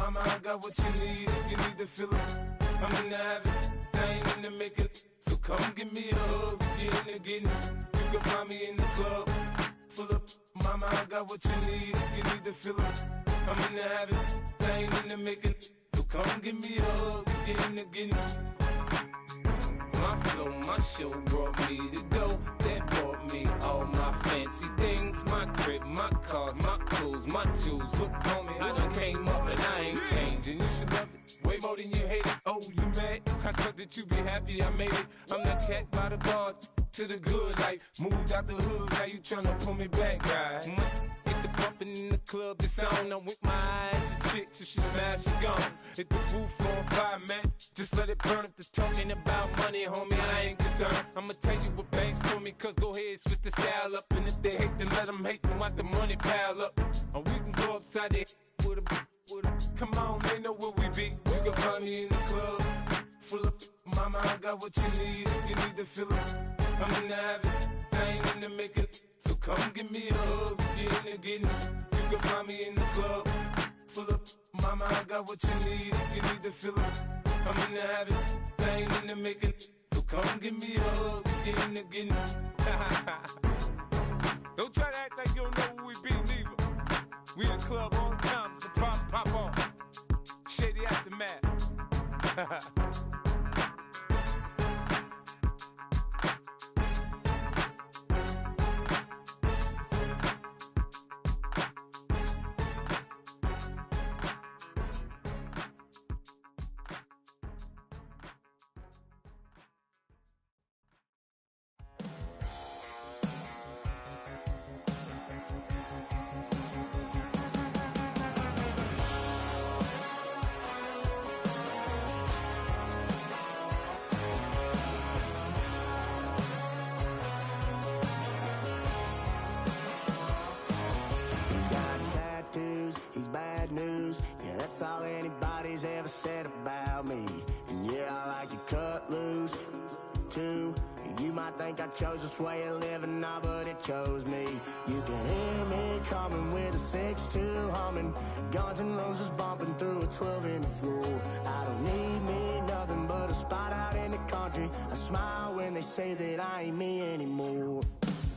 Mama, I got what you need if you need to feel it. I'm in the habit, I ain't in the making. So come give me a hug if you're in the getting. You can find me in the club, full up. Mama, I got what you need if you need to feel it. I'm in the habit, I ain't in the making. So come give me a hug if you're in the getting. My flow, my show brought me to go. That brought me all my fancy things. My crib, my cars, my clothes, my shoes. Look, homie, I done came up and I ain't changing. You should love it way more than you hate it. Oh, you mad? I thought that you be happy I made it. I'm that cat by the bar to the good life. Moved out the hood, now you tryna pull me back, right? Hit the bumpin' in the club, it's on. I'm with my eyes to chicks. If she smash, she gone. Hit the roof on fire, man. Just let it burn. If the talking about money, homie, I ain't concerned. I'ma tell you what banks told me, cause go ahead, switch the style up. And if they hate, then let them hate, then watch the money pile up. Or we can go upside there with a. Come on, they know where we be. You can find me in the club, full of. Mama, I got what you need if you need to feel it. I'm in the habit, I ain't in the making. So come give me a hug if you're in the getting. You can find me in the club, full of. Mama, I got what you need if you need to feel it. I'm in the habit, I ain't in the making. So come give me a hug if you're in the getting. Don't try to act like you don't know who we be, neither. We in the club all the time, so pop on. Shady Aftermath. He's bad news, yeah, that's all anybody's ever said about me. And yeah, I like to cut loose, too. You might think I chose this way of living now, but it chose me. You can hear me coming with a 6-2 humming, Guns N' Roses bumping through a 12 in the floor. I don't need me nothing but a spot out in the country. I smile when they say that I ain't me anymore.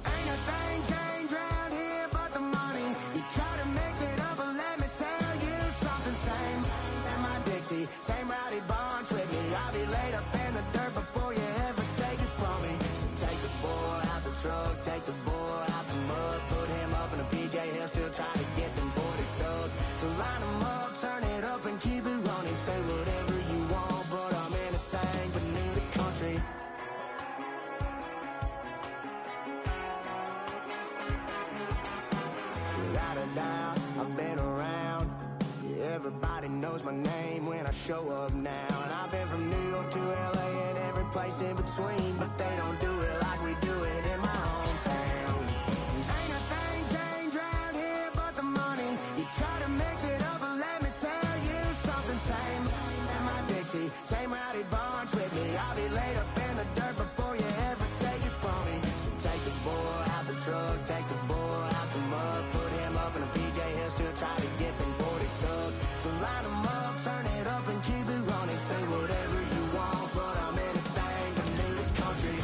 Ain't a thing changed round here but the money. You try to mix it up, but let me tell you something. Same in my Dixie, same rowdy bunch with me. I'll be laid up in the dirt before you ever take it from me. So take the boy out the truck, take the boy out the mud, put him up in a PJ, he'll still try to get them 40 stuck. So line him up, turn it up and keep it running. Say whatever you want, but I'm anything but new to country. Without a doubt, I've been around. Yeah, everybody knows my name when I show up now. And I've been from New York to LA and every place in between, but they don't do it like we do it in my hometown. Ain't a thing changed round here but the money. You try to mix it up, but let me tell you something. Same in my Dixie, same rowdy bunch with me. I'll be laid up in the dirt before you ever take it from me. So take the boy out the truck, take the boy out the mud, put him up in a PJ, he'll still try to get them 40 stuck. So line him up, turn it up and keep it running. Say whatever you want, but I'm anything but new to country.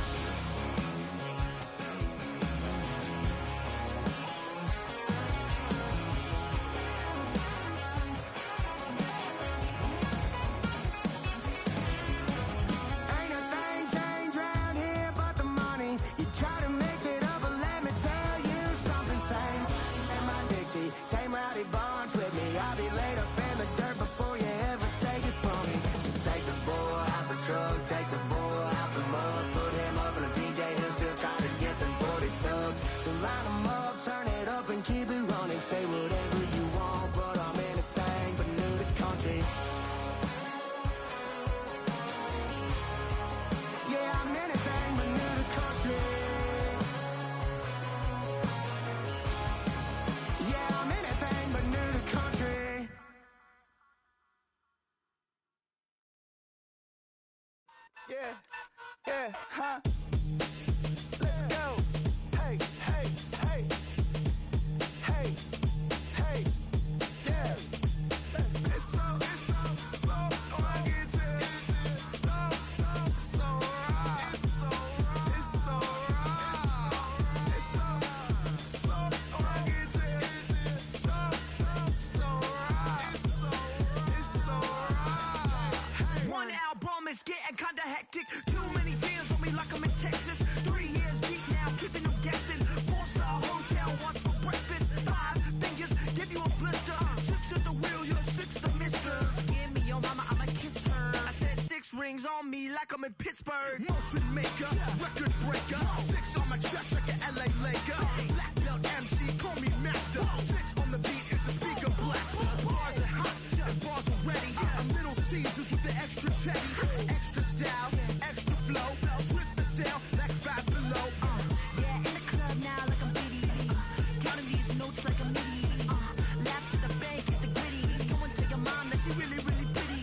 Ain't a thing changed round here but the money. You try to mix it up, but let me tell you something. Same in my Dixie, same rowdy bunch with me. I'll be laid up in the dirt before you ever take it from me. So take the boy out the truck, take the boy out the mud, put him up in a PJ, he'll still try to get them 40 stuck. So line him up, turn it up and keep it running. Say whatever you want, but I'm anything but new to country. Yeah, I'm anything but new to country. Yeah, I'm anything but new to country. Yeah, huh? Let's go. Hey, hey, hey. Hey, hey, yeah. It's so rings on me like I'm in Pittsburgh. Motion maker, record breaker. 6 on my chest like an LA Laker. Black belt MC, call me master. 6 on the beat, it's a speaker blaster. Bars are hot, and bars are ready. I'm Middle Caesars with the extra chetty. Extra style, extra flow. Drift for sale, like 5 below. Yeah, in the club now like I'm Biddy. Counting these notes like a MIDI. Laugh to the bank, hit the gritty. Go and tell your mom that she really, really pretty.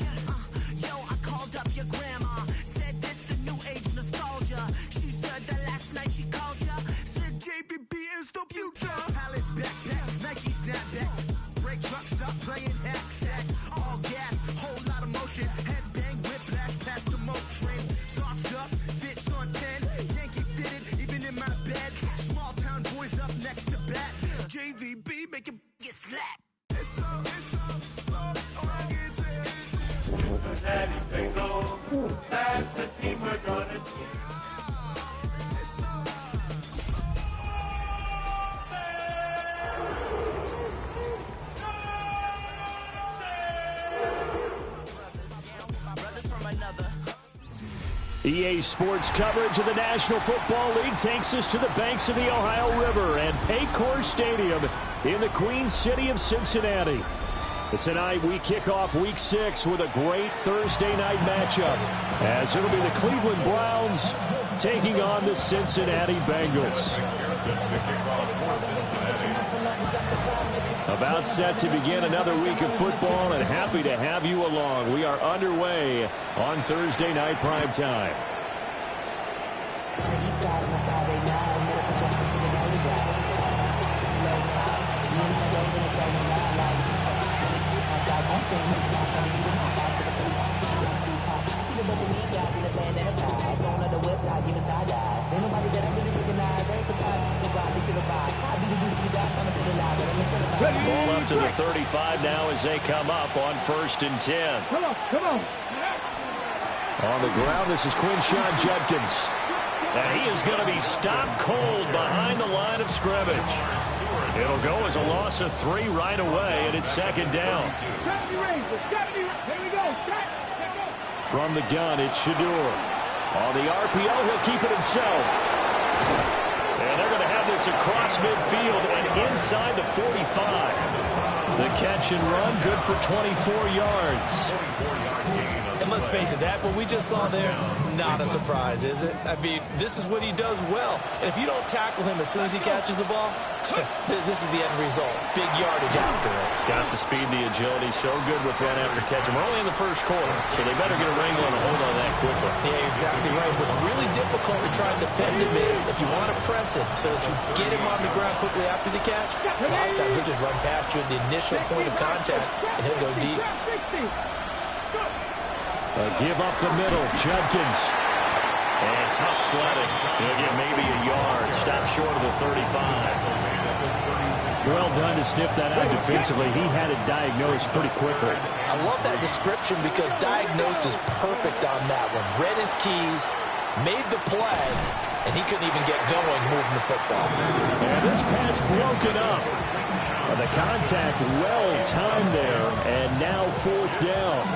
Yo, I called up your grandma. Said this the new age nostalgia. She said that last night she called ya. Said JVB is the future. Palace backpack, Nike snapback. Break truck, stop playing hack sack. All gas, whole lot of motion. Headbang, whiplash, past the moat train. Soft up, fits on 10. Yankee fitted, even in my bed. Small town boys up next to bat. JVB make it get slapped. It's so That's the team we're gonna EA Sports coverage of the National Football League takes us to the banks of the Ohio River and Paycor Stadium in the Queen City of Cincinnati. Tonight we kick off Week 6 with a great Thursday night matchup, as it'll be the Cleveland Browns taking on the Cincinnati Bengals. About set to begin another week of football, and happy to have you along. We are underway on Thursday night primetime. Ball up to the 35 now as they come up on 1st and 10. Come on. On the ground, this is Quinshon Judkins. And he is going to be stopped cold behind the line of scrimmage. It'll go as a loss of 3 right away, and it's 2nd down. From the gun, it's Shador. On the RPO, he'll keep it himself. And they're going to have this across midfield and inside the 45. The catch and run, good for 24 yards. And let's face it, that what we just saw there, not a surprise, is it? I mean, this is what he does well. And if you don't tackle him as soon as he catches the ball, this is the end result. Big yardage after it. Got the speed, the agility, so good with run after catch. And we're only in the first quarter, so they better get a wrangle and a hold on that quickly. Yeah, exactly right. What's really difficult to try and defend him is if you want to press him so that you get him on the ground quickly after the catch, a lot of times he'll just run past you at the initial point of contact, and he'll go deep. Give up the middle, Judkins. And tough sledding. He'll get maybe a yard. Stop short of the 35. Well done to sniff that out defensively. He had it diagnosed pretty quickly. I love that description because diagnosed is perfect on that one. Read his keys, made the play, and he couldn't even get going moving the football. And this pass broken up. The contact well timed there, and now 4th down.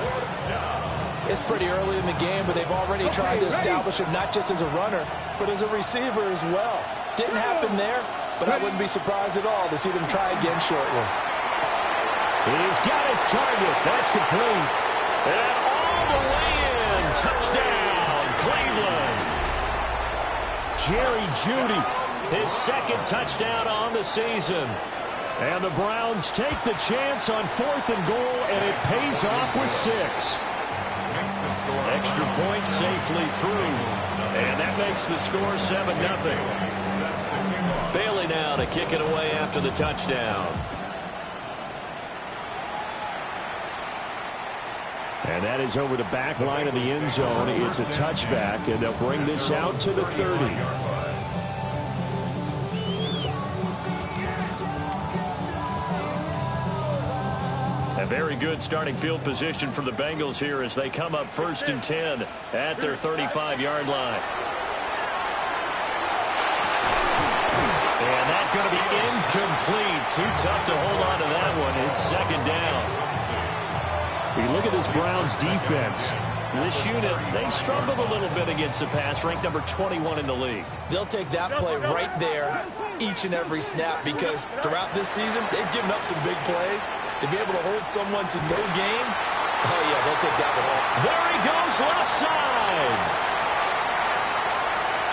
It's pretty early in the game, but they've already tried to establish him not just as a runner, but as a receiver as well. Didn't happen there, but I wouldn't be surprised at all to see them try again shortly. He's got his target. That's complete. And all the way in. Touchdown, Cleveland. Jerry Jeudy, his 2nd touchdown on the season. And the Browns take the chance on 4th and goal, and it pays off with 6. Extra point safely through. And that makes the score 7-0. Bailey now to kick it away after the touchdown. And that is over the back line of the end zone. It's a touchback, and they'll bring this out to the 30. A very good starting field position for the Bengals here as they come up 1st and 10 at their 35-yard line. And that's going to be incomplete. Too tough to hold on to that one. It's 2nd down. You look at this Browns defense. This unit, they've struggled a little bit against the pass, ranked number 21 in the league. They'll take that play right there each and every snap because throughout this season, they've given up some big plays. To be able to hold someone to no gain, oh, yeah, they'll take that one home. There he goes, left side.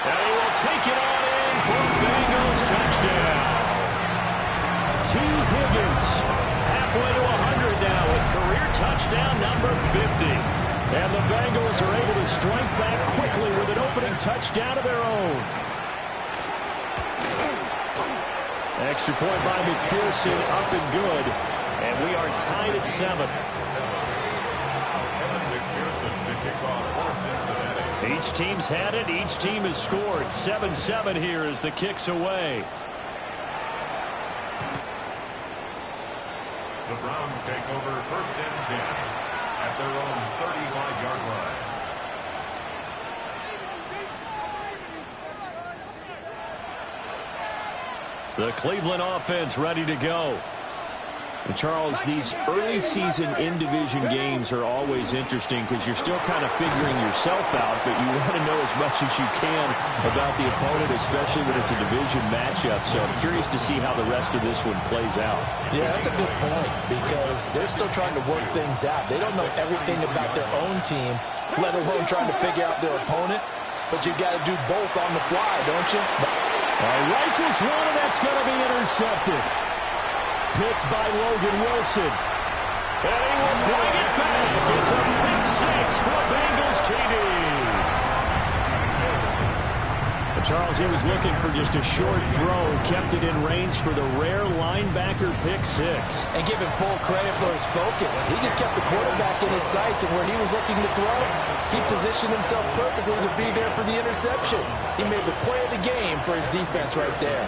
And he will take it on in for a Bengals touchdown. T. Higgins, halfway to 100 now with career touchdown number 50. And the Bengals are able to strike back quickly with an opening touchdown of their own. Extra point by McPherson, up and good. And we are tied at 7. Each team's had it. Each team has scored. 7-7 here as the kick's away. The Browns take over first and 10 at their own 35-yard line. The Cleveland offense ready to go. And Charles, these early season in-division games are always interesting because you're still kind of figuring yourself out, but you want to know as much as you can about the opponent, especially when it's a division matchup. So I'm curious to see how the rest of this one plays out. Yeah, that's a good point because they're still trying to work things out. They don't know everything about their own team, let alone trying to figure out their opponent. But you've got to do both on the fly, don't you? Rifles one, and that's going to be intercepted. Picked by Logan Wilson. And he will bring it back. It's a pick six for Bengals TD. And Charles, he was looking for just a short throw. Kept it in range for the rare linebacker pick six. And give him full credit for his focus. He just kept the quarterback in his sights, and where he was looking to throw, he positioned himself perfectly to be there for the interception. He made the play of the game for his defense right there.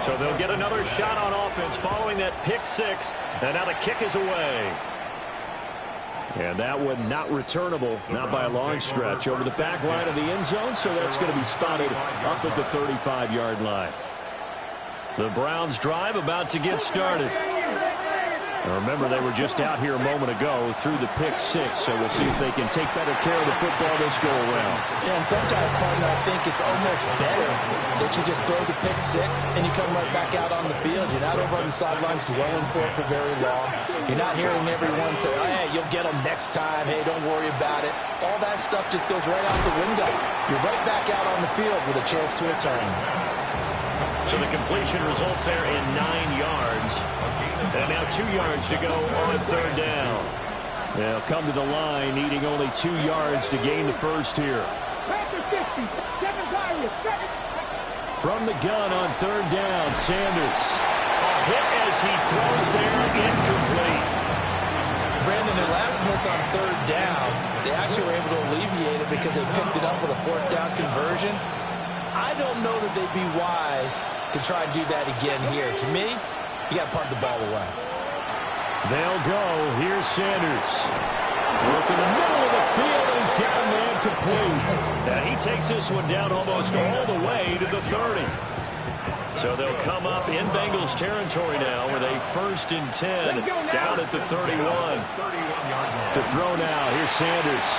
So they'll get another shot on offense following that pick six. And now the kick is away. And that one not returnable, not by a long stretch, over the back line of the end zone. So that's going to be spotted up at the 35-yard line. The Browns drive about to get started. Now remember, they were just out here a moment ago through the pick six, so we'll see if they can take better care of the football this go around. Yeah, and sometimes, partner, I think it's almost better that you just throw the pick six and you come right back out on the field. You're not over on the sidelines dwelling for it for very long. You're not hearing everyone say, oh, hey, you'll get them next time. Hey, don't worry about it. All that stuff just goes right out the window. You're right back out on the field with a chance to return. So the completion results there in 9 yards. And now 2 yards to go on third down. They'll come to the line, needing only 2 yards to gain the first here. From the gun on third down, Sanders. A hit as he throws there, incomplete. Brandon, their last miss on third down, they actually were able to alleviate it because they picked it up with a fourth down conversion. I don't know that they'd be wise to try and do that again here. To me, you got to punt the ball away. They'll go. Here's Sanders. Look in the middle of the field, and he's got a man complete. Now he takes this one down almost all the way to the 30. So they'll come up in Bengals territory now with a 1st and 10 down at the 31. To throw now. Here's Sanders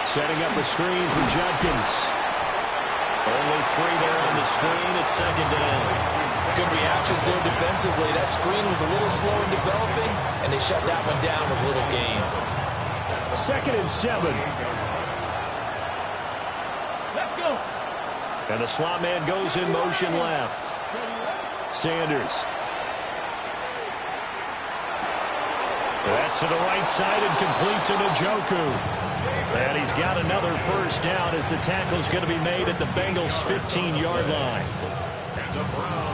setting up a screen for Judkins. Only 3 there on the screen at second down. Good reactions there defensively. That screen was a little slow in developing, and they shut that one down with little gain. 2nd and 7. Let's go. And the slot man goes in motion left. Sanders. That's to the right side and complete to Njoku. And he's got another first down as the tackle's going to be made at the Bengals' 15-yard line.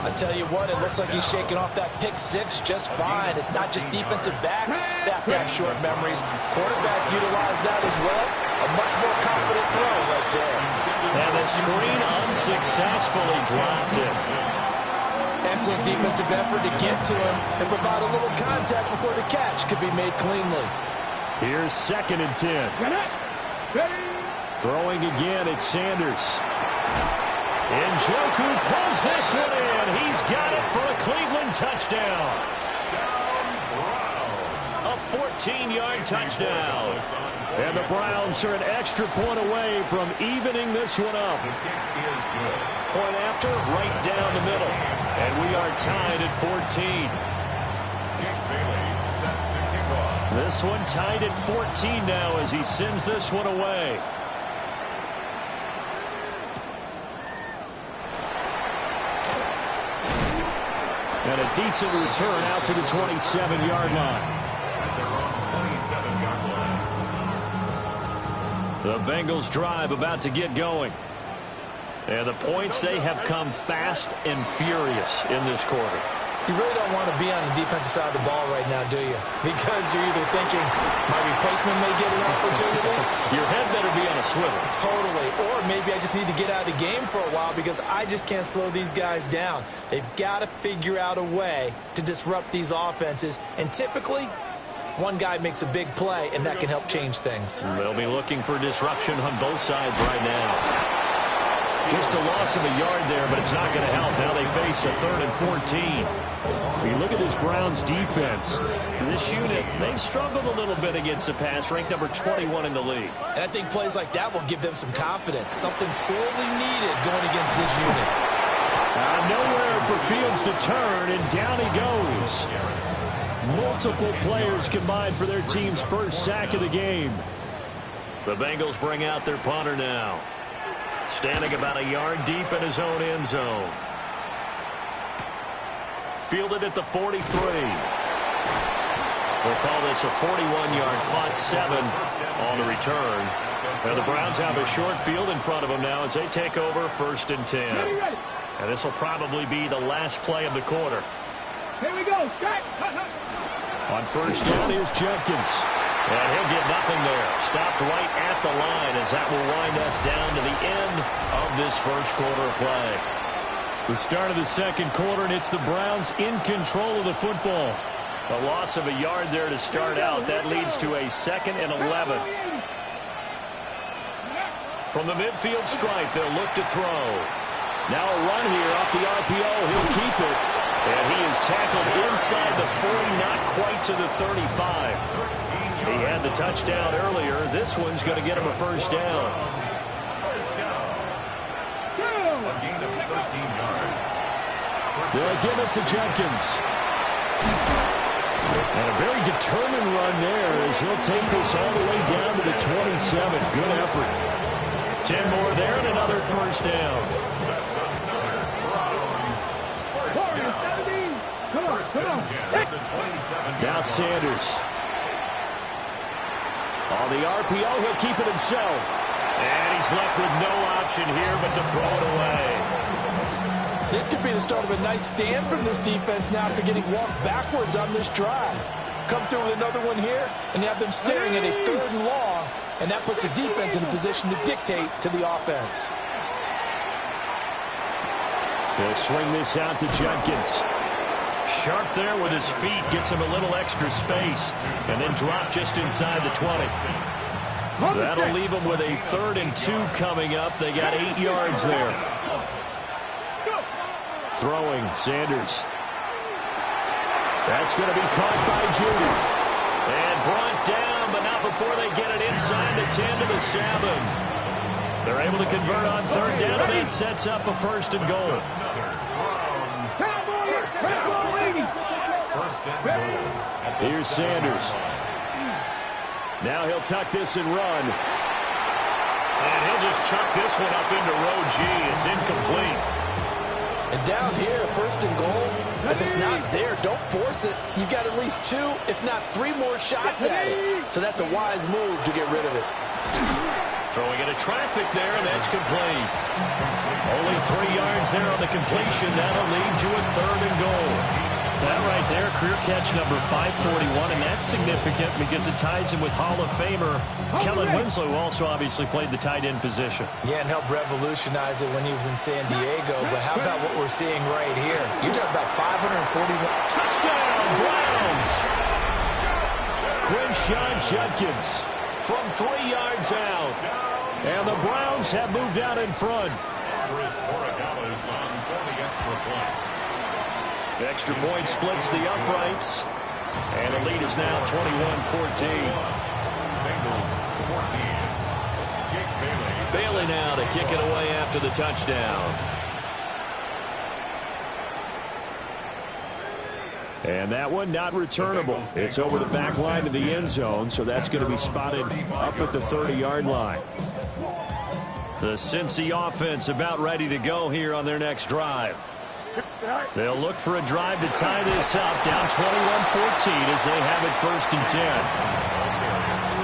I tell you what, it looks like he's shaking off that pick six just fine. It's not just defensive backs that have to have short memories. Quarterbacks utilize that as well. A much more confident throw right there. And the screen unsuccessfully dropped it. Excellent defensive effort to get to him and provide a little contact before the catch could be made cleanly. Here's 2nd and 10. Throwing again at Sanders. Njoku pulls this one in. He's got it for a Cleveland touchdown. A 14-yard touchdown. And the Browns are an extra point away from evening this one up. Point after, right down the middle. And we are tied at 14. This one tied at 14 now as he sends this one away. And a decent return out to the 27-yard line. The Bengals drive about to get going. And the points, they have come fast and furious in this quarter. You really don't want to be on the defensive side of the ball right now, do you? Because you're either thinking, my replacement may get an opportunity. Your head better be on a swivel. Totally. Or maybe I just need to get out of the game for a while because I just can't slow these guys down. They've got to figure out a way to disrupt these offenses. And typically, one guy makes a big play, and that can help change things. They'll be looking for disruption on both sides right now. Just a loss of a yard there, but it's not going to help. Now they face a 3rd and 14. You look at this Browns defense. This unit, they've struggled a little bit against the pass, ranked number 21 in the league. And I think plays like that will give them some confidence, something sorely needed going against this unit. Nowhere for Fields to turn, and down he goes. Multiple players combined for their team's first sack of the game. The Bengals bring out their punter now. Standing about a yard deep in his own end zone. Fielded at the 43. We'll call this a 41-yard punt, 7 on the return. Now the Browns have a short field in front of them now as they take over 1st and 10. And this will probably be the last play of the quarter. Here we go. On 1st down, here's Jenkins. And he'll get nothing there. Stopped right at the line as that will wind us down to the end of this first quarter of play. The start of the second quarter, and it's the Browns in control of the football. A loss of a yard there to start out. That leads to a 2nd and 11. From the midfield stripe, they'll look to throw. Now a run here off the RPO. He'll keep it. And he is tackled inside the 40, not quite to the 35. He had the touchdown earlier. This one's going to get him a 1st down. A gain of 13 yards. They'll give it to Jenkins. And a very determined run there as he'll take this all the way down to the 27. Good effort. 10 more there and another 1st down. Come on. Now Sanders. On the RPO, he'll keep it himself. And he's left with no option here but to throw it away. This could be the start of a nice stand from this defense now after getting walked backwards on this drive. Come through with another one here, and you have them staring at a 3rd and long, and that puts the defense in a position to dictate to the offense. He'll swing this out to Jenkins. Sharp there with his feet, gets him a little extra space, and then drop just inside the 20. That'll leave him with a 3rd and 2 coming up. They got 8 yards there. Throwing, Sanders. That's going to be caught by Judy. And brought down, but not before they get it inside the 10 to the 7. They're able to convert on 3rd down, and that sets up a 1st and goal. Here's Sanders. Now he'll tuck this and run. And he'll just chuck this one up into row G. It's incomplete. And down here, 1st and goal, if it's not there, don't force it. You've got at least 2, if not 3 more shots at it. So that's a wise move to get rid of it. Throwing into traffic there, and that's complete. Only 3 yards there on the completion. That'll lead to a 3rd and goal. That right there, career catch number 541, and that's significant because it ties him with Hall of Famer Kellen Winslow, who also obviously played the tight end position. Yeah, and helped revolutionize it when he was in San Diego. But how about what we're seeing right here? You're talking about 541. Touchdown, Browns! Quinshawn Judkins from 3 yards out. And the Browns have moved out in front. Extra point splits the uprights. And the lead is now 21-14. Bengals 14. Jake Bailey. Bailey now to kick it away after the touchdown. And that one not returnable. It's over the back line to the end zone, so that's going to be spotted up at the 30-yard line. The Cincy offense about ready to go here on their next drive. They'll look for a drive to tie this up, down 21-14 as they have it 1st and 10.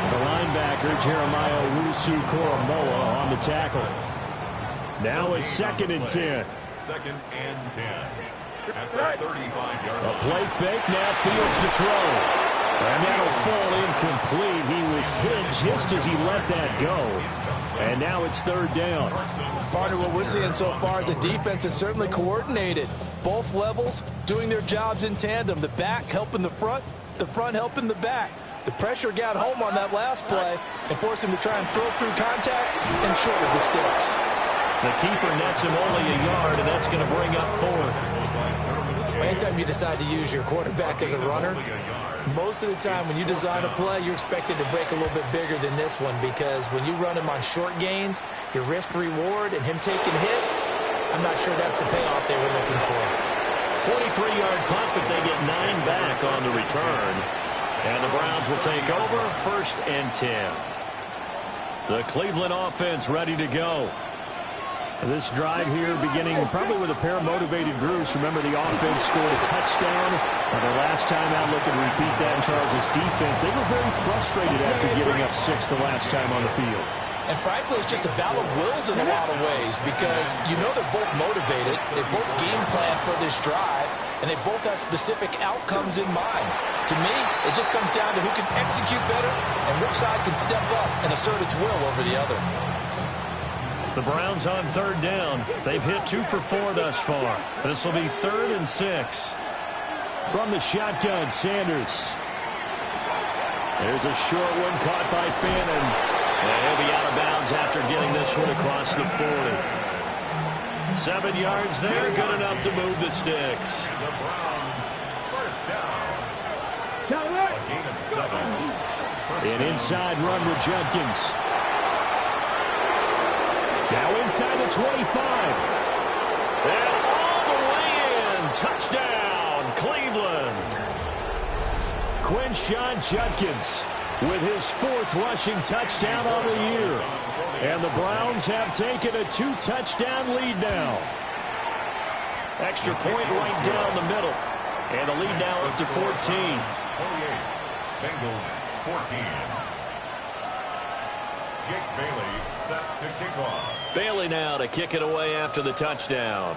The linebacker, Jeremiah Owusu-Koramoah, on the tackle. Now a 2nd and 10. 2nd and 10. At the 35-yard line. A play fake, now Fields to throw. And that'll fall incomplete. He was hit just as he let that go. And now it's 3rd down. Partner, what we're seeing so far is the defense is certainly coordinated. Both levels doing their jobs in tandem. The back helping the front helping the back. The pressure got home on that last play and forced him to try and throw through contact and short of the sticks. The keeper nets him only a yard, and that's going to bring up 4th. Anytime you decide to use your quarterback as a runner, most of the time when you design a play, you're expected to break a little bit bigger than this one, because when you run him on short gains, your risk-reward and him taking hits, I'm not sure that's the payoff they were looking for. 43-yard punt, but they get 9 back on the return. And the Browns will take over 1st and 10. The Cleveland offense ready to go. This drive here beginning probably with a pair of motivated groups. Remember, the offense scored a touchdown. The last time out, look and repeat that in Charles' defense. They were very frustrated after giving up 6 the last time on the field. And frankly, it's just a battle of wills in a lot of ways, because you know they're both motivated. They both game plan for this drive, and they both have specific outcomes in mind. To me, it just comes down to who can execute better and which side can step up and assert its will over the other. The Browns on 3rd down. They've hit 2 for 4 thus far. This will be 3rd and 6. From the shotgun, Sanders. There's a short one caught by Fannin. And he'll be out of bounds after getting this one across the 40. 7 yards there, good enough to move the sticks. The Browns, 1st down. A gain of 7. An inside run with Judkins. Now inside the 25. And all the way in. Touchdown, Cleveland. Quinshon Judkins with his 4th rushing touchdown on the year. And the Browns have taken a 2-touchdown lead now. Extra point right down the middle. And the lead now up to 14. 28. Bengals 14. Jake Bailey set to kick off. Bailey now to kick it away after the touchdown.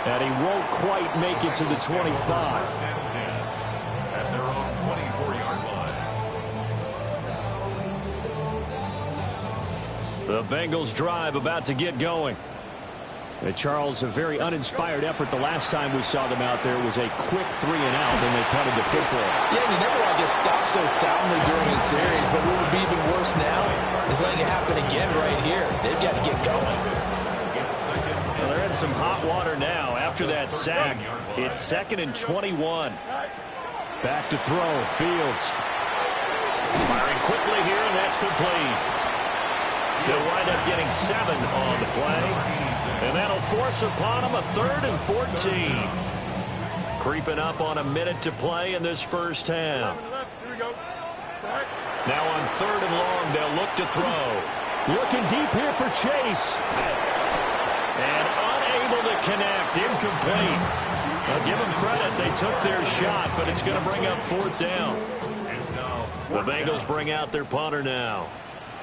And he won't quite make it to the 25. 1st and 10 at their own 24-yard line. The Bengals drive about to get going. Charles, a very uninspired effort the last time we saw them out there was a quick 3-and-out when they punted the football. Yeah, you never want to get stopped so soundly during a series, but what would be even worse now is letting it happen again right here. They've got to get going. Well, they're in some hot water now after that sack. It's 2nd and 21. Back to throw, Fields. Firing quickly here, and that's complete. They'll wind up getting 7 on the play. And that'll force upon him a 3rd and 14. Creeping up on a minute to play in this first half. Now on 3rd and long, they'll look to throw. Looking deep here for Chase. And unable to connect, incomplete. I'll give them credit, they took their shot, but it's going to bring up 4th down. The Bengals bring out their punter now,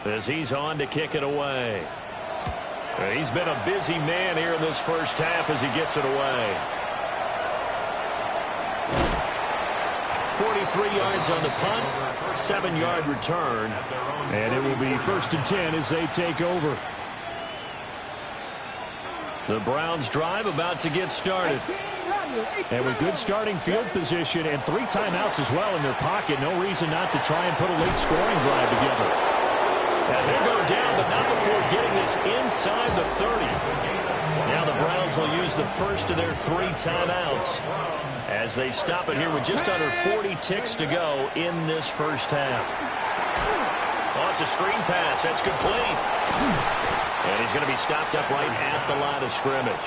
as he's on to kick it away. He's been a busy man here in this first half as he gets it away. 43 yards on the punt, 7-yard return, and it will be 1st and 10 as they take over. The Browns drive about to get started. And with good starting field position and 3 timeouts as well in their pocket, no reason not to try and put a late scoring drive together. And he'll go down, but not before getting this inside the 30. Now the Browns will use the first of their 3 timeouts as they stop it here with just under 40 ticks to go in this first half. Oh, it's a screen pass. That's complete. And he's going to be stopped up right at the line of scrimmage.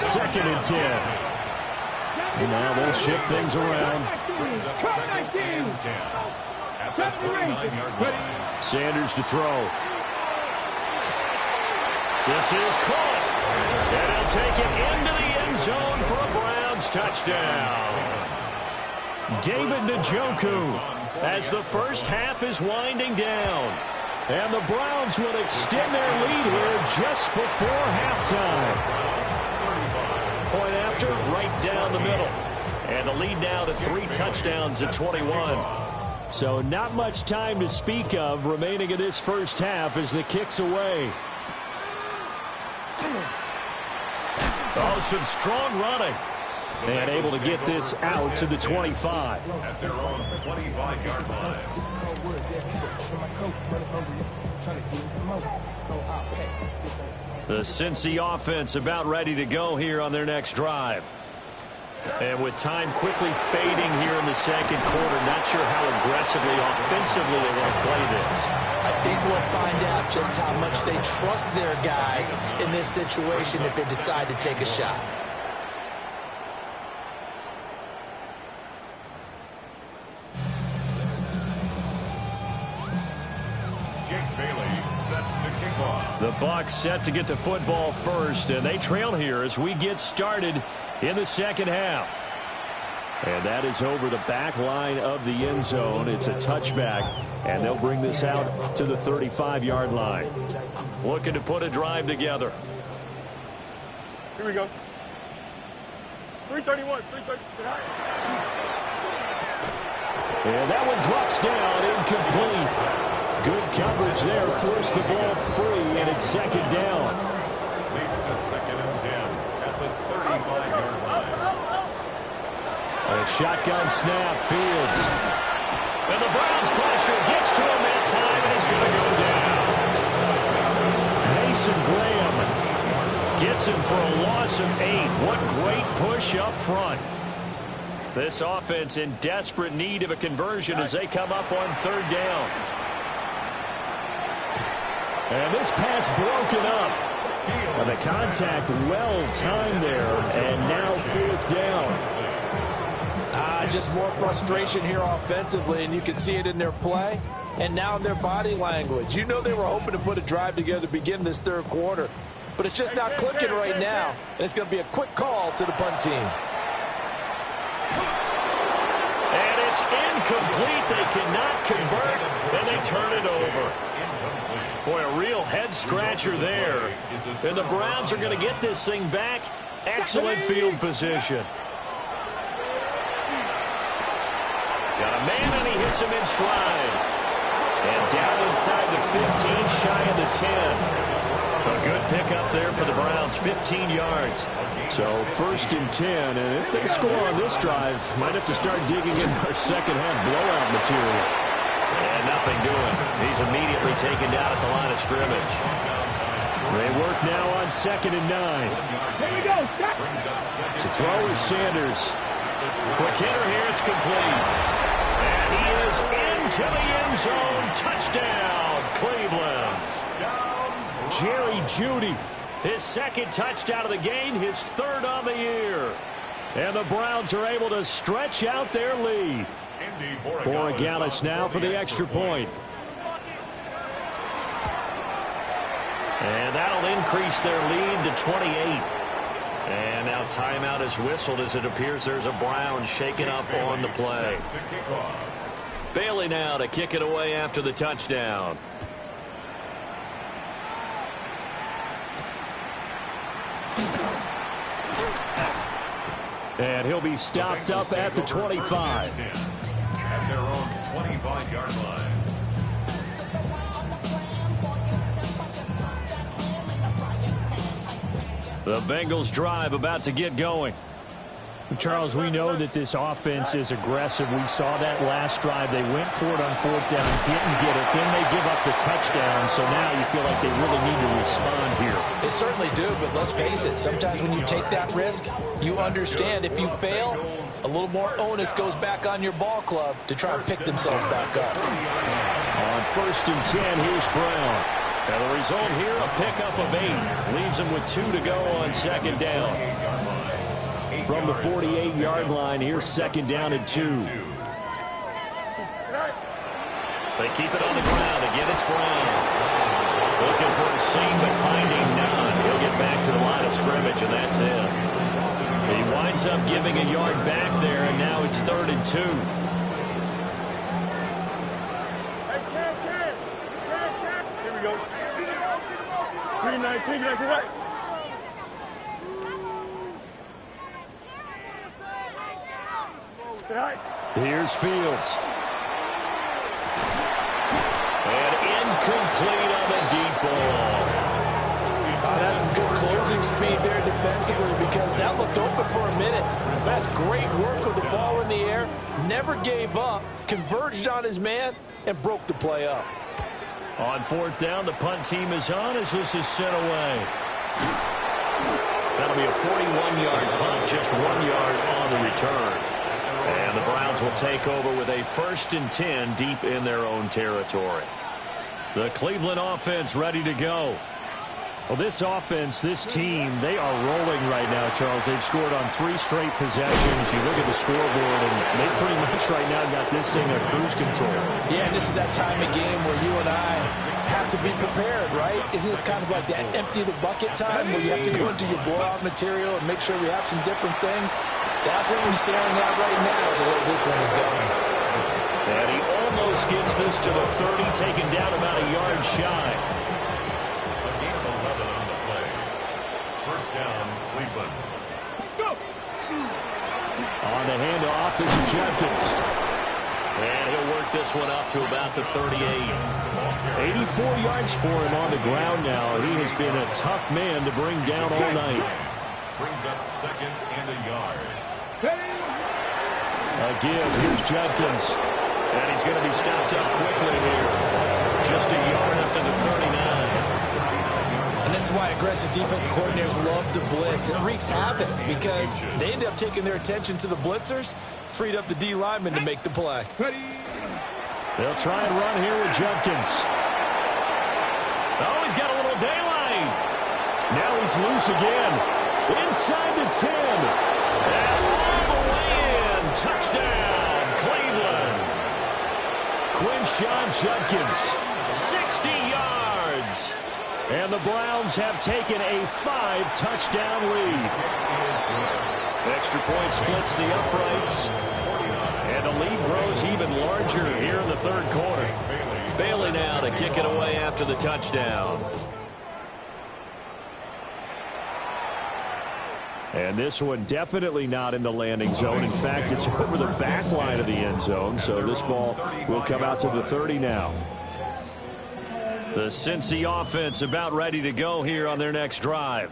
2nd and 10. And now they'll shift things around. Sanders to throw. This is caught. And he'll take it into the end zone for a Browns touchdown. David Njoku as the first half is winding down. And the Browns will extend their lead here just before halftime. Point after, right down the middle. And the lead now to 3 touchdowns at 21. So not much time to speak of remaining in this first half as the kick's away. Oh, some strong running. And able to get this out to the 25. At their own 25-yard line. The Cincy offense about ready to go here on their next drive. And with time quickly fading here in the second quarter, not sure how aggressively, offensively they want to play this. I think we'll find out just how much they trust their guys in this situation if they decide to take a shot. The Bucs set to get the football first, and they trail here as we get started in the second half. And that is over the back line of the end zone. It's a touchback, and they'll bring this out to the 35-yard line. Looking to put a drive together. Here we go. 331, 330. And that one drops down, incomplete. Good coverage there, forced the ball free, and it's second down. Leads to 2nd and 10 at the 35-yard line. A shotgun snap, Fields. And the Browns pressure gets to him that time, and he's going to go down. Mason Graham gets him for a loss of 8. What great push up front. This offense in desperate need of a conversion as they come up on 3rd down. And this pass broken up. And the contact well timed there. And now 4th down. Just more frustration here offensively, and you can see it in their play and now in their body language. You know they were hoping to put a drive together to begin this 3rd quarter, but it's just not clicking right now, and it's going to be a quick call to the punt team. And it's incomplete. They cannot convert, and they turn it over. Boy, a real head-scratcher there. And the Browns are going to get this thing back. Excellent field position. Got a man, and he hits him in stride. And down inside the 15, shy of the 10. A good pickup there for the Browns, 15 yards. So 1st and 10, and if they score on this drive, might have to start digging in our second half blowout material. And nothing doing. He's immediately taken down at the line of scrimmage. They work now on 2nd and 9. Here we go. To throw is Sanders. Quick hitter here, it's complete. And he is into the end zone. Touchdown, Cleveland. Jerry Jeudy, his 2nd touchdown of the game, his 3rd on the year. And the Browns are able to stretch out their lead. Borregales now for the extra point. And that'll increase their lead to 28. And now timeout is whistled as it appears there's a Brown shaken up on the play. Bailey now to kick it away after the touchdown. And he'll be stopped up at the 25. At their own 25-yard line. The Bengals drive about to get going. Charles, we know that this offense is aggressive. We saw that last drive. They went for it on fourth down, didn't get it. Then they give up the touchdown. So now you feel like they really need to respond here. They certainly do, but let's face it. Sometimes when you take that risk, you understand if you fail, a little more onus goes back on your ball club to try and pick themselves back up. On 1st and 10, here's Brown. And the result here, a pickup of 8. Leaves him with 2 to go on 2nd down. From the 48-yard line, here's 2nd down and 2. They keep it on the ground. Again, it's Brown. Looking for a seam, but finding none. He'll get back to the line of scrimmage, and that's it. He winds up giving a yard back there, and now it's 3rd and 2. Here we go. 319, can I see that? Here's Fields. And incomplete on the deep ball. That's some good closing speed there defensively because that looked open for a minute. That's great work with the ball in the air. Never gave up, converged on his man, and broke the play up. On 4th down, the punt team is on as this is sent away. That'll be a 41-yard punt, just 1 yard on the return. And the Browns will take over with a 1st and 10 deep in their own territory. The Cleveland offense ready to go. Well, this offense, this team, they are rolling right now, Charles. They've scored on 3 straight possessions. You look at the scoreboard, and they pretty much right now got this thing under cruise control. Yeah, and this is that time of game where you and I have to be prepared, right? Isn't this kind of like that empty the bucket time where you have to go into your blowout material and make sure we have some different things? That's what we're staring at right now, the way this one is going. And he almost gets this to the 30, taken down about a yard shy. On the handoff is Judkins. And he'll work this one up to about the 38. 84 yards for him on the ground now. He has been a tough man to bring down all night. Brings up 2nd and a yard. Again, here's Judkins. And he's going to be stopped up quickly here. Just a yard up to the 39. And this is why aggressive defensive coordinators love to blitz. It wreaks havoc because they end up taking their attention to the blitzers, freed up the D lineman to make the play. They'll try and run here with Judkins. Oh, he's got a little daylight. Now he's loose again. Inside the 10. And all the way in. Touchdown, Cleveland. Quinshon Judkins, 60 yards. And the Browns have taken a 5-touchdown lead. Extra point splits the uprights. And the lead grows even larger here in the 3rd quarter. Bailey now to kick it away after the touchdown. And this one definitely not in the landing zone. In fact, it's over the back line of the end zone. So this ball will come out to the 30 now. The Cincy offense about ready to go here on their next drive.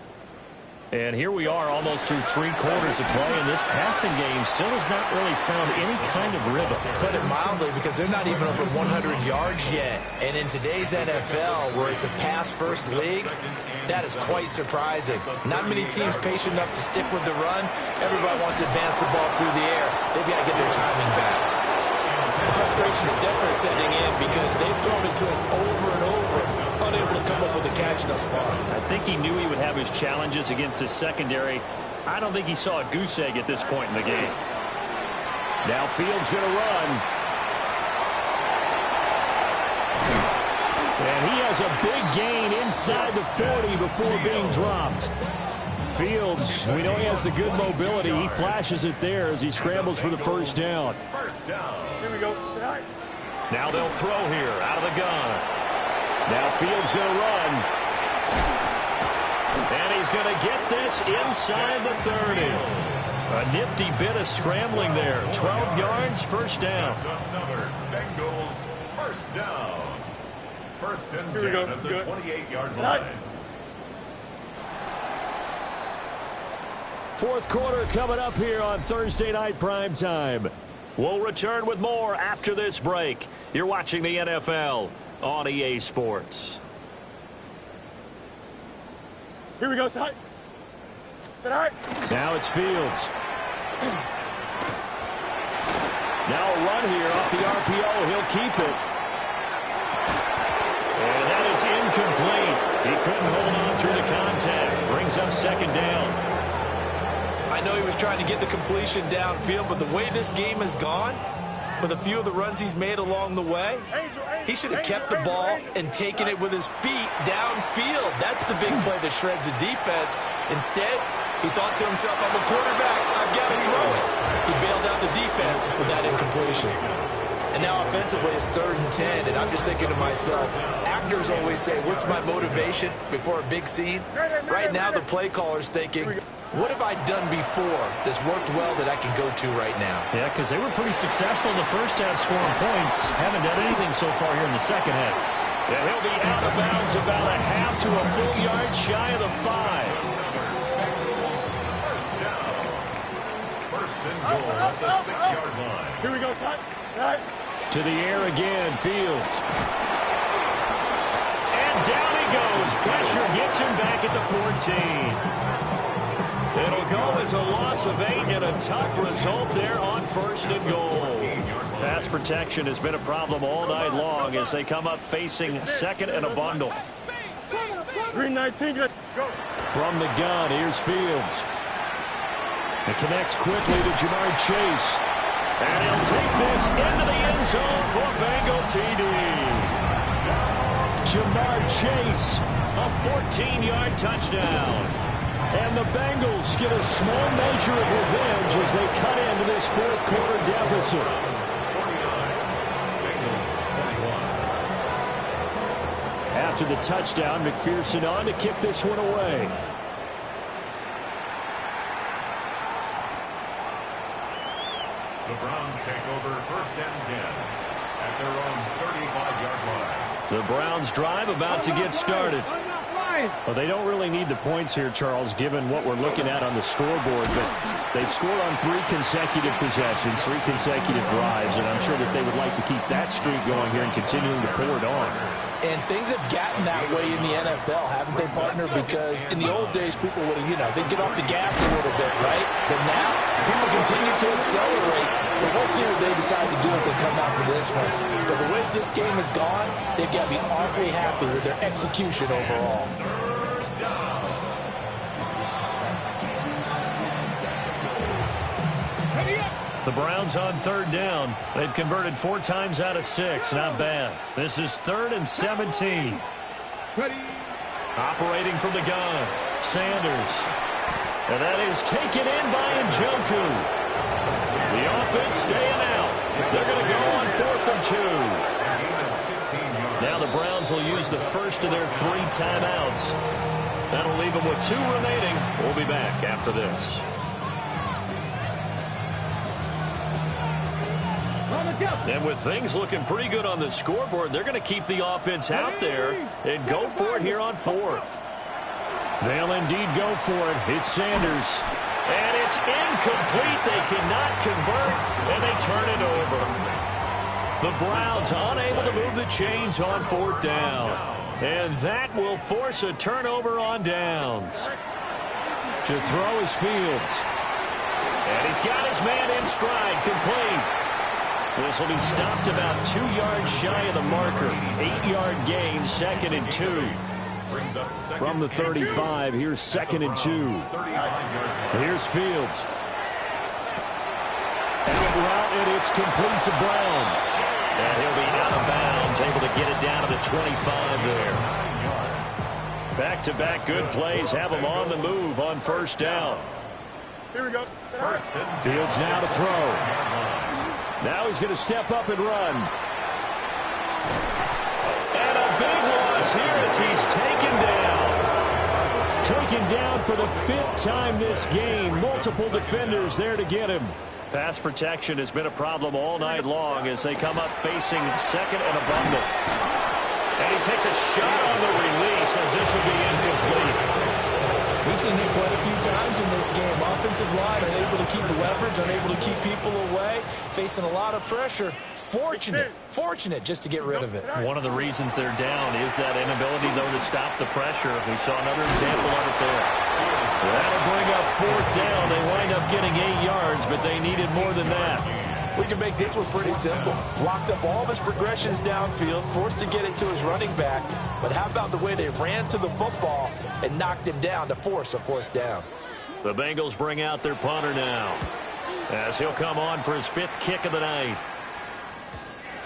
And here we are almost through 3 quarters of play, and this passing game still has not really found any kind of rhythm. Put it mildly, because they're not even over 100 yards yet. And in today's NFL, where it's a pass-first league, that is quite surprising. Not many teams patient enough to stick with the run. Everybody wants to advance the ball through the air. They've got to get their timing back. The frustration is definitely setting in because they've thrown it to him over and over, unable to come up with a catch thus far. I think he knew he would have his challenges against his secondary. I don't think he saw a goose egg at this point in the game. Now Fields going to run. And he has a big gain inside the 40 before being dropped. Fields, we know he has the good mobility. He flashes it there as he scrambles for the 1st down. Here we go. Now they'll throw here out of the gun. Now Fields going to run. And he's going to get this inside the 30. A nifty bit of scrambling there. 12 yards, 1st down. Another Bengals 1st down. 1st and 10 at the 28-yard line. Fourth quarter coming up here on Thursday Night Primetime. We'll return with more after this break. You're watching the NFL on EA Sports. Here we go, Sit high. Now it's Fields. Now a run here off the RPO. He'll keep it. And that is incomplete. He couldn't hold on through the contact. Brings up second down. I know he was trying to get the completion downfield, but the way this game has gone, with a few of the runs he's made along the way, he should have kept the ball and taken it with his feet downfield. That's the big play that shreds the defense. Instead, he thought to himself, I'm a quarterback, I've got to throw it. He bailed out the defense with that incompletion. And now offensively it's 3rd and 10, and I'm just thinking to myself, actors always say, what's my motivation before a big scene? Right now the play caller's thinking, what have I done before that's worked well that I can go to right now? Yeah, because they were pretty successful in the first half scoring points. Haven't done anything so far here in the second half. And he'll be out of bounds about a half to a full yard shy of the 5. First and goal at the 6-yard line. Here we go, Sit. To the air again, Fields. And down he goes. Pressure gets him back at the 14. It'll go as a loss of 8 and a tough result there on 1st and goal. Pass protection has been a problem all night long as they come up facing 2nd and a bundle. Green 19, let's go. From the gun, here's Fields. It connects quickly to Jamar Chase. And he'll take this into the end zone for Bengal TD. Jamar Chase, a 14-yard touchdown. And the Bengals get a small measure of revenge as they cut into this fourth quarter deficit. 49. Bengals 41. After the touchdown, McPherson on to kick this one away. The Browns take over 1st and 10 at their own 35-yard line. The Browns drive about to get started. Well, they don't really need the points here, Charles, given what we're looking at on the scoreboard. But they've scored on 3 consecutive possessions, 3 consecutive drives, and I'm sure that they would like to keep that streak going here and continuing to pour it on. And things have gotten that way in the NFL, haven't they, partner? Because in the old days, people would have, they'd get off the gas a little bit, right? But now, people continue to accelerate. But we'll see what they decide to do as they come out for this one. But the way this game has gone, they've got to be awfully happy with their execution overall. The Browns on 3rd down. They've converted 4 times out of 6. Not bad. This is 3rd and 17. Operating from the gun, Sanders. And that is taken in by Njoku. The offense staying out. They're going to go on 4th and 2. Now the Browns will use the first of their 3 timeouts. That'll leave them with 2 remaining. We'll be back after this. And with things looking pretty good on the scoreboard, they're going to keep the offense out there and go for it here on 4th. They'll indeed go for it. It's Sanders. And it's incomplete. They cannot convert, and they turn it over. The Browns unable to move the chains on 4th down. And that will force a turnover on downs. To throw is Fields. And he's got his man in stride, complete. This will be stopped about 2 yards shy of the marker. 8-yard gain, 2nd and 2. From the 35, here's 2nd and 2. Here's Fields. And it's complete to Brown. And he'll be out of bounds, able to get it down to the 25 there. Back-to-back good plays have him on the move on 1st down. Here we go. Fields now to throw. Now he's going to step up and run. And a big loss here as he's taken down. Taken down for the 5th time this game. Multiple defenders there to get him. Pass protection has been a problem all night long as they come up facing 2nd and a bundle. And he takes a shot on the release as this will be incomplete. We've seen this quite a few times in this game. Offensive line unable to keep leverage, unable to keep people away, facing a lot of pressure. Fortunate just to get rid of it. One of the reasons they're down is that inability, though, to stop the pressure. We saw another example of it there. That'll bring up 4th down. They wind up getting 8 yards, but they needed more than that. We can make this one pretty simple. Locked up all of his progressions downfield, forced to get it to his running back. But how about the way they ran to the football and knocked him down to force a 4th down? The Bengals bring out their punter now, as he'll come on for his 5th kick of the night.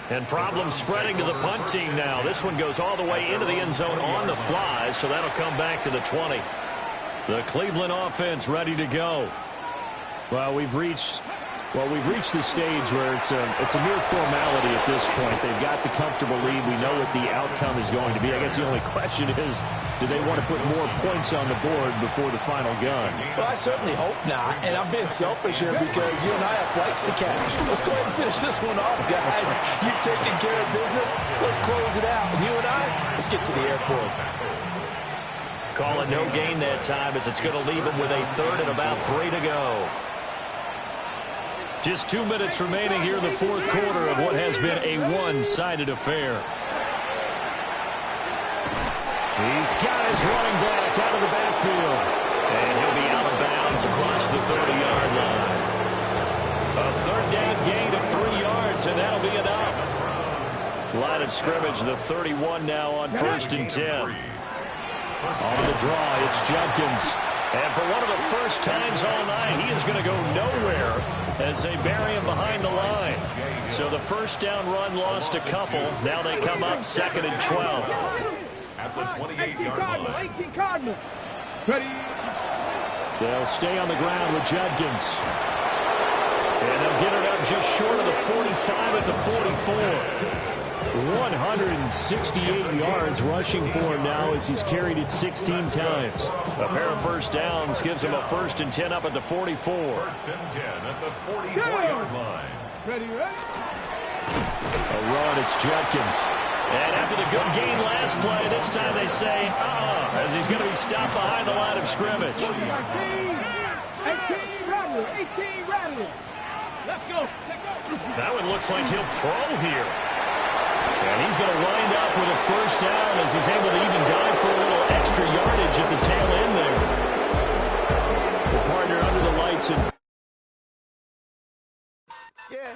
And problems spreading to the punt team now. This one goes all the way into the end zone on the fly, so that'll come back to the 20. The Cleveland offense ready to go. Well, we've reached the stage where it's a mere formality at this point. They've got the comfortable lead. We know what the outcome is going to be. I guess the only question is, do they want to put more points on the board before the final gun? Well, I certainly hope not, and I'm being selfish here because you and I have flights to catch. Let's go ahead and finish this one off, guys. You've taken care of business. Let's close it out. And you and I, let's get to the airport. Call it no gain that time, as it's going to leave them with a 3rd and about 3 to go. Just 2 minutes remaining here in the 4th quarter of what has been a one-sided affair. He's got his running back out of the backfield. And he'll be out of bounds across the 30-yard line. A 3rd down gain of 3 yards, and that'll be enough. Line of scrimmage, the 31 now on 1st and 10. On the draw, it's Jenkins. And for one of the first times all night, he is going to go nowhere as they bury him behind the line. So the 1st down run lost a couple. Now they come up 2nd and 12. At the 28-yard line. 18 Cardinals. Ready. They'll stay on the ground with Jenkins. And they'll get it up just short of the 45 at the 44. 168 yards rushing for him now as he's carried it 16 times. A pair of 1st downs gives him a 1st and 10 up at the 44. 1st and 10 at the 44-yard line. Ready. A run, it's Jenkins. And after the good gain last play, this time they say, as he's going to be stopped behind the line of scrimmage. 18 Rattler. Let's go. That one looks like he'll throw here. And he's going to wind up with a 1st down as he's able to even dive for a little extra yardage at the tail end there. The partner under the lights. And Yeah.